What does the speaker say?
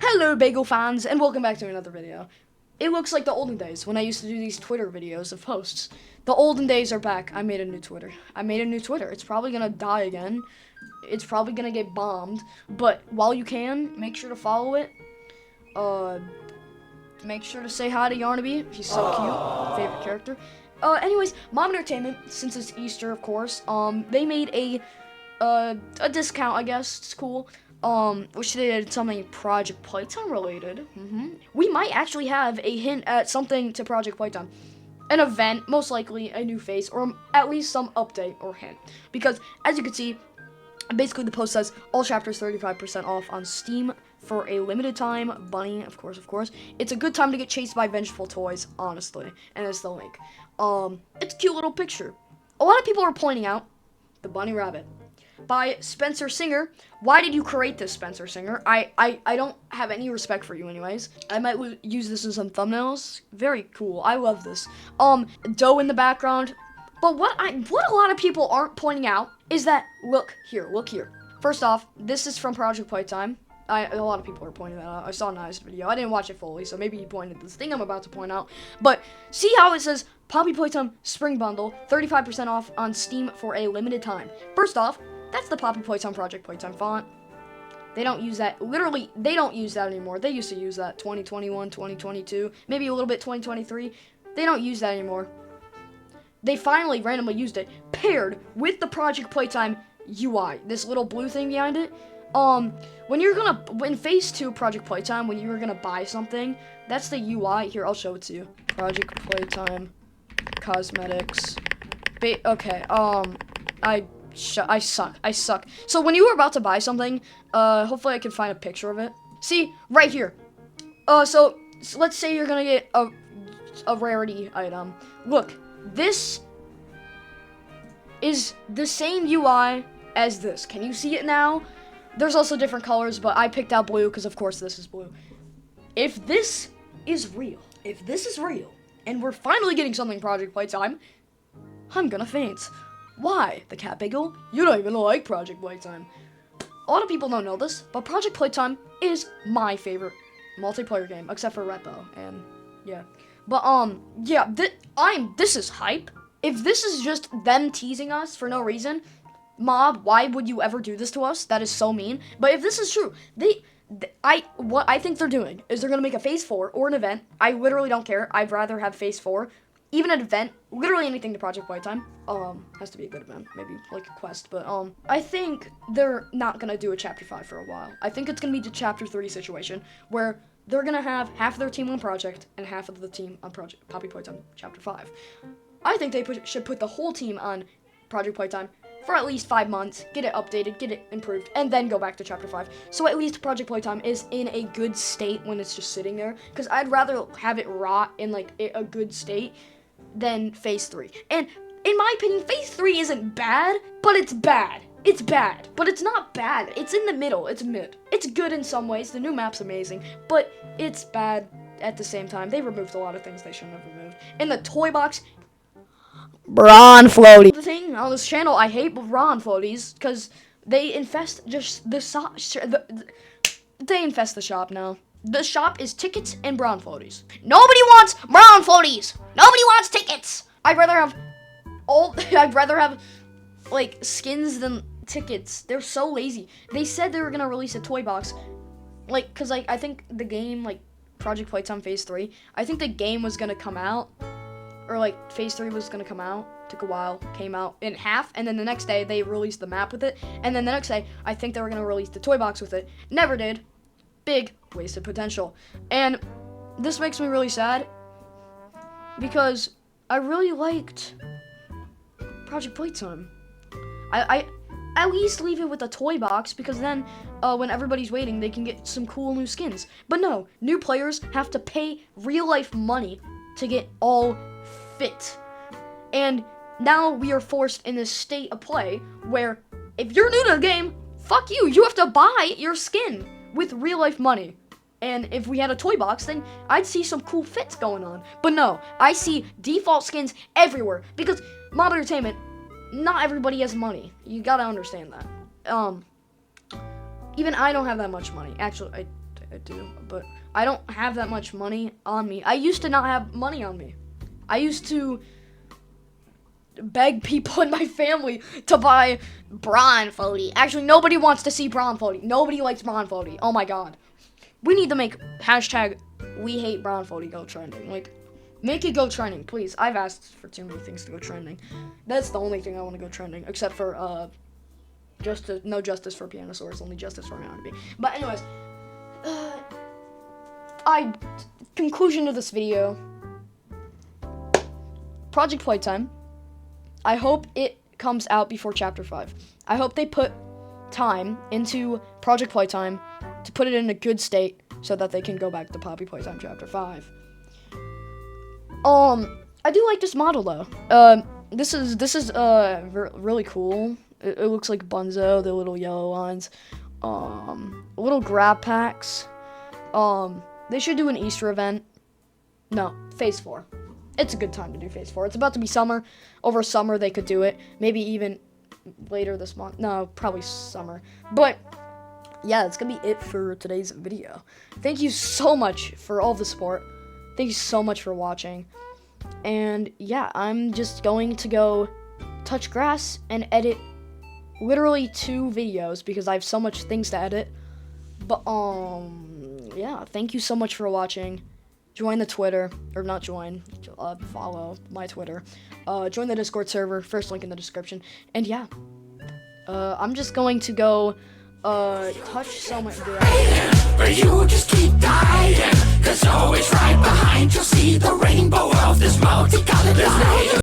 Hello bagel fans and welcome back to another video. It looks like the olden days when I used to do these Twitter videos of posts. The olden days are back. I made a new Twitter. It's probably gonna die again. It's probably gonna get bombed. But while you can, make sure to follow it. Make sure to say hi to Yarnaby. He's so cute. Favorite character. Anyways, Mom Entertainment, since it's Easter, of course, they made a discount, I guess. It's cool. Which they did something Project Playtime related. We might actually have a hint at something to Project Playtime. An event, most likely a new face, or at least some update or hint. Because, as you can see, basically the post says, all chapters 35% off on Steam for a limited time. Bunny, of course. It's a good time to get chased by vengeful toys, honestly. And it's the link. It's a cute little picture. A lot of people are pointing out the bunny rabbit by Spencer Singer. Why did you create this, Spencer Singer? I don't have any respect for you anyways. I might use this in some thumbnails. Very cool. I love this. Doe in the background. But what a lot of people aren't pointing out is that, look here. First off, this is from Project Playtime. A lot of people are pointing that out. I saw Nye's video. I didn't watch it fully, so maybe he pointed this thing I'm about to point out. But see how it says Poppy Playtime Spring Bundle, 35% off on Steam for a limited time. First off, that's the Poppy Playtime Project Playtime font. They don't use that. Literally, they don't use that anymore. They used to use that 2021, 2022, maybe a little bit 2023. They don't use that anymore. They finally randomly used it, paired with the Project Playtime UI, this little blue thing behind it. In Phase 2 Project Playtime, when you're gonna buy something, that's the UI. Here, I'll show it to you. Project Playtime Cosmetics. Okay, I suck. So when you were about to buy something, hopefully I can find a picture of it. See, right here. So let's say you're gonna get a rarity item. Look, this is the same UI as this. Can you see it now? There's also different colors, but I picked out blue because of course this is blue. If this is real, and we're finally getting something Project Playtime, I'm gonna faint. Why? The cat bagel? You don't even like Project Playtime. A lot of people don't know this, but Project Playtime is my favorite multiplayer game, except for Repo, and yeah. But, yeah, this is hype. If this is just them teasing us for no reason, Mob, why would you ever do this to us? That is so mean. But if this is true, what I think they're doing is they're gonna make a Phase 4 or an event. I literally don't care. I'd rather have Phase 4. Even an event, literally anything to Project Playtime. Has to be a good event, maybe like a quest, but I think they're not gonna do a Chapter 5 for a while. I think it's gonna be the Chapter 3 situation, where they're gonna have half of their team on Project and half of the team on Project Poppy Playtime Chapter 5. I think they should put the whole team on Project Playtime for at least 5 months, get it updated, get it improved, and then go back to Chapter 5. So at least Project Playtime is in a good state when it's just sitting there, because I'd rather have it rot in like a good state than Phase 3. And in my opinion, Phase 3 isn't bad, but it's bad. It's bad, but it's not bad. It's in the middle. It's mid. It's good in some ways. The new map's amazing, but it's bad at the same time. They removed a lot of things they shouldn't have removed. In the toy box, Brawn floaty. The thing on this channel, I hate Brawn floaties because they infest just the shop. They infest the shop now. The shop is tickets and Brawn floaties. Nobody wants Brawn floaties. Nobody wants tickets. I'd rather have like skins than tickets. They're so lazy. They said they were gonna release a toy box, like, cause like I think the game, like Project Playtime Phase 3, I think the game was gonna come out, or like Phase 3 was gonna come out. Took a while, came out in half, and then the next day they released the map with it, and then the next day I think they were gonna release the toy box with it. Never did. Big wasted potential. And this makes me really sad because I really liked Project Playtime. I at least leave it with a toy box, because then when everybody's waiting, they can get some cool new skins. But no, new players have to pay real life money to get all fit. And now we are forced in this state of play where if you're new to the game, fuck you. You have to buy your skin with real life money. And if we had a toy box, then I'd see some cool fits going on. But no, I see default skins everywhere because Mob Entertainment, not everybody has money. You gotta understand that. Even I don't have that much money. Actually, I I do, but I don't have that much money on me. I used to not have money on me. I used to beg people in my family to buy Braun Fody. Actually, nobody wants to see Braun Fody. Nobody likes Braun Fody. Oh my god. We need to make hashtag we hate Braun Fody go trending. Like, make it go trending, please. I've asked for too many things to go trending. That's the only thing I want to go trending, except for no justice for Pianosaurus, only justice for Mountain. But anyways, conclusion of this video. Project Playtime. I hope it comes out before Chapter 5. I hope they put time into Project Playtime to put it in a good state so that they can go back to Poppy Playtime Chapter 5. I do like this model though. This is really cool. It looks like Bunzo, the little yellow lines. Little grab packs. They should do an Easter event. No, Phase 4. It's a good time to do Phase 4. It's about to be summer. Over summer they could do it. Maybe even later this month. No, probably summer. But yeah, that's gonna be it for today's video. Thank you so much for all the support. Thank you so much for watching. And yeah, I'm just going to go touch grass and edit literally 2 videos because I have so much things to edit. But yeah, thank you so much for watching. Join the Twitter, or not join, follow my Twitter. Join the Discord server, first link in the description. And yeah, I'm just going to go touch someone. But you just keep dying, 'cause always right behind you'll see the rainbow of this multicolored light.